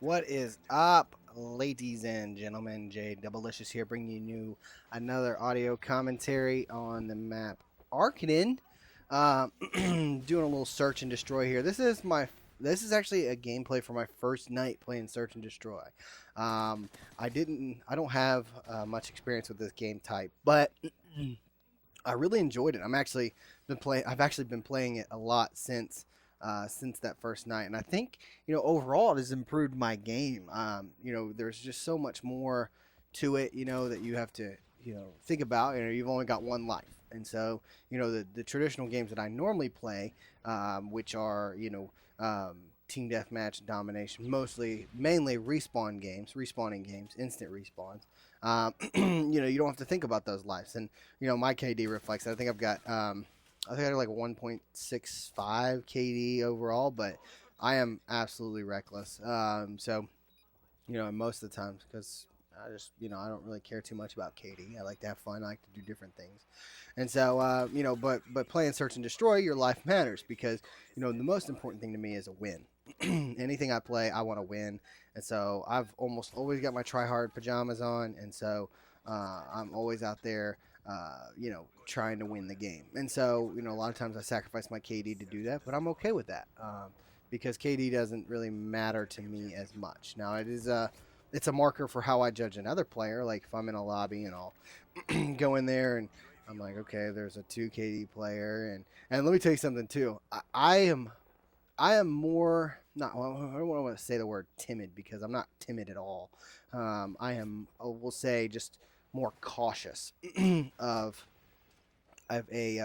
What is up, ladies and gentlemen? Jaydubalicious here, bringing you another audio commentary on the map Arkaden. Doing a little search and destroy here. This is actually a gameplay for my first night playing search and destroy. I don't have much experience with this game type, but I really enjoyed it. I've actually been playing it a lot since that first night, and I think overall it has improved my game. There's just so much more to it, that you have to think about. You've only got one life, and so the traditional games that I normally play, which are team deathmatch, domination, mainly respawning games, instant respawns. You don't have to think about those lives, and my KD reflects that. I think I got like 1.65 KD overall, but I am absolutely reckless. Most of the times, because I don't really care too much about KD. I like to have fun. I like to do different things, and so but playing search and destroy, your life matters because the most important thing to me is a win. Anything I play, I want to win, and so I've almost always got my try hard pajamas on, and so I'm always out there trying to win the game. And so, a lot of times I sacrifice my KD to do that, but I'm okay with that because KD doesn't really matter to me as much. Now, it's a marker for how I judge another player. Like if I'm in a lobby and I'll go in there and I'm like, okay, there's a 2 KD player, and let me tell you something too. I am more not. Well, I don't want to say the word timid because I'm not timid at all. I will say, just more cautious of of a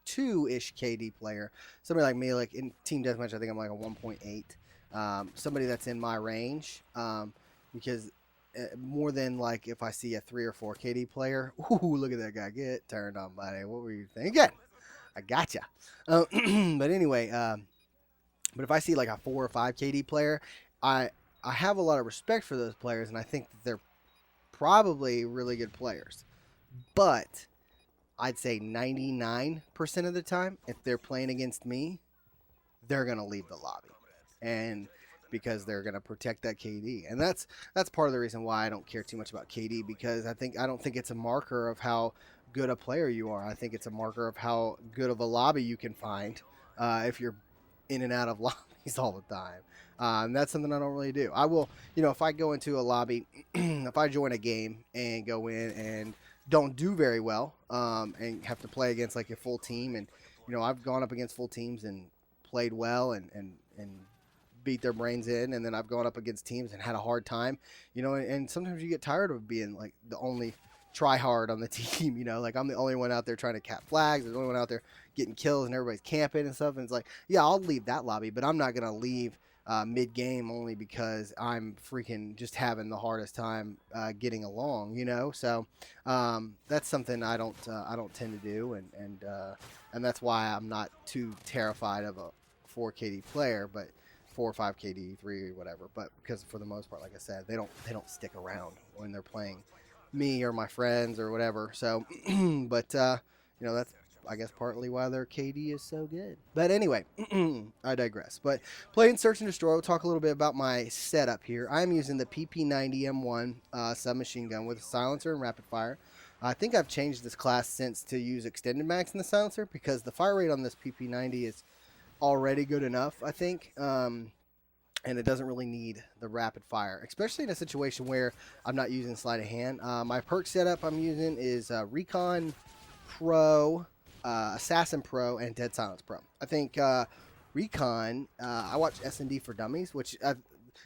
2-ish KD player. Somebody like me, like in team deathmatch, I think I'm like a 1.8. Somebody that's in my range, because more than like if I see a 3 or 4 KD player, ooh, look at that guy get turned on, buddy. What were you thinking? I gotcha. But anyway, but if I see like a 4 or 5 KD player, I I have a lot of respect for those players, and I think that they're probably really good players. But I'd say 99% of the time, if they're playing against me, they're gonna leave the lobby, and because they're gonna protect that KD, and that's part of the reason why I don't care too much about KD, because I don't think it's a marker of how good a player you are. I think it's a marker of how good of a lobby you can find if you're in and out of lobbies all the time. And that's something I don't really do. I will, if I go into a lobby, if I join a game and go in and don't do very well, and have to play against like a full team, and I've gone up against full teams and played well and beat their brains in, and then I've gone up against teams and had a hard time, and sometimes you get tired of being like the only try hard on the team, like I'm the only one out there trying to cap flags, there's the only one out there getting kills, and everybody's camping and stuff, and it's like, yeah, I'll leave that lobby, but I'm not gonna leave mid game only because I'm freaking just having the hardest time getting along, So that's something I don't tend to do, and that's why I'm not too terrified of a 4 KD player, but 4 or 5 KD, 3 whatever. But because for the most part, like I said, they don't stick around when they're playing me or my friends or whatever. So, but that's, I guess, partly why their KD is so good. But anyway, I digress. But playing Search and Destroy, we'll talk a little bit about my setup here. I'm using the PP90M1 submachine gun with a silencer and rapid fire. I think I've changed this class since to use extended mags in the silencer, because the fire rate on this PP90 is already good enough, I think. And it doesn't really need the rapid fire, especially in a situation where I'm not using sleight of hand. My perk setup I'm using is Recon Pro, Assassin Pro, and Dead Silence Pro. I think Recon, I watched S&D for Dummies, which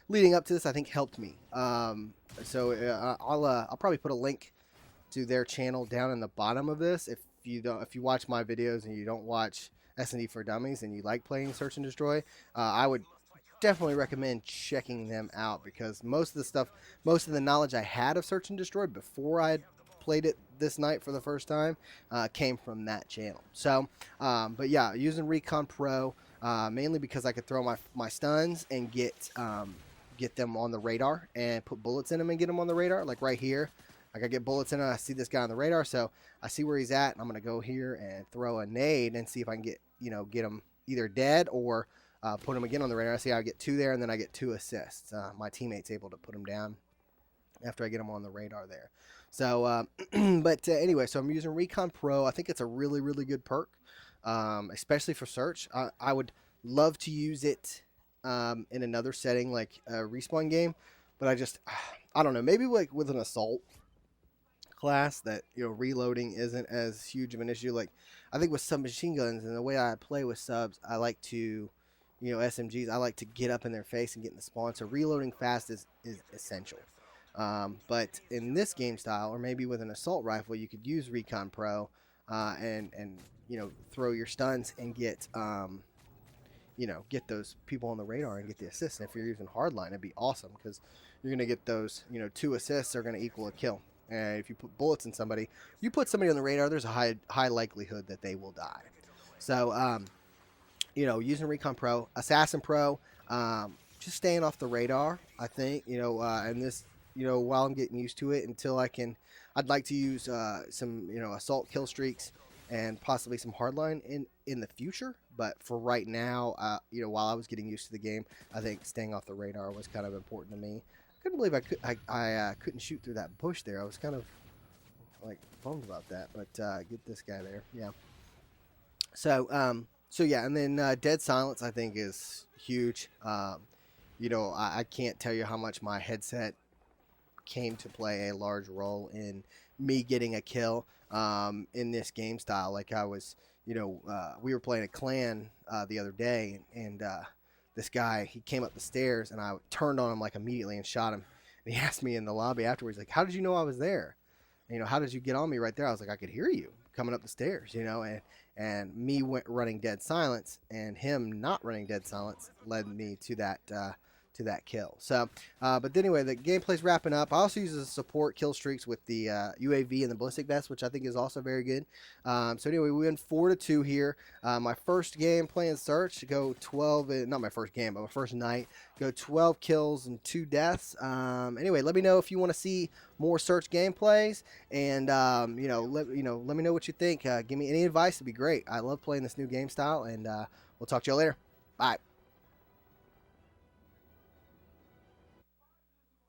leading up to this I think helped me. I'll probably put a link to their channel down in the bottom of this. If you watch my videos and you don't watch S&D for Dummies and you like playing Search and Destroy, I would definitely recommend checking them out, because most of the knowledge I had of Search and Destroy before I had played it this night for the first time came from that channel. So, but yeah, using Recon Pro mainly because I could throw my stuns and get them on the radar and put bullets in them and get them on the radar, like right here. Like I get bullets in it, I see this guy on the radar, so I see where he's at, and I'm gonna go here and throw a nade and see if I can get him either dead or put them again on the radar. I see I get 2 there, and then I get 2 assists. My teammate's able to put them down after I get them on the radar there. So, but anyway, so I'm using Recon Pro. I think it's a really, really good perk, especially for search. I would love to use it in another setting, like a respawn game, but I don't know. Maybe like with an assault class that reloading isn't as huge of an issue. Like I think with submachine guns and the way I play with subs, I like to, SMGs. I like to get up in their face and get in the spawn. So reloading fast is essential. But in this game style, or maybe with an assault rifle, you could use Recon Pro and throw your stuns and get get those people on the radar and get the assists. And if you're using hardline, it'd be awesome because you're gonna get those 2 assists are gonna equal a kill. And if you put bullets in somebody, you put somebody on the radar, there's a high likelihood that they will die. So using Recon Pro, Assassin Pro, just staying off the radar. I think and this. While I'm getting used to it, I'd like to use some, assault kill streaks and possibly some hardline in the future. But for right now, while I was getting used to the game, I think staying off the radar was kind of important to me. I couldn't believe I couldn't shoot through that bush there. I was kind of like bummed about that. But get this guy there, yeah. So yeah, and then Dead Silence I think is huge. I can't tell you how much my headset came to play a large role in me getting a kill in this game style. Like I was, we were playing a clan the other day, and this guy, he came up the stairs, and I turned on him like immediately and shot him. And he asked me in the lobby afterwards, like, how did you know I was there? How did you get on me right there? I was like, I could hear you coming up the stairs, and me running Dead Silence and him not running Dead Silence led me to that kill. So, but anyway, the gameplay's wrapping up. I also use the support kill streaks with the UAV and the ballistic vest, which I think is also very good. So anyway, we went 4-2 here. My first game playing search, go 12. Not my first game, but my first night, go 12 kills and 2 deaths. Anyway, let me know if you want to see more search gameplays, and let me know what you think. Give me any advice; it'd be great. I love playing this new game style, and we'll talk to y'all later. Bye.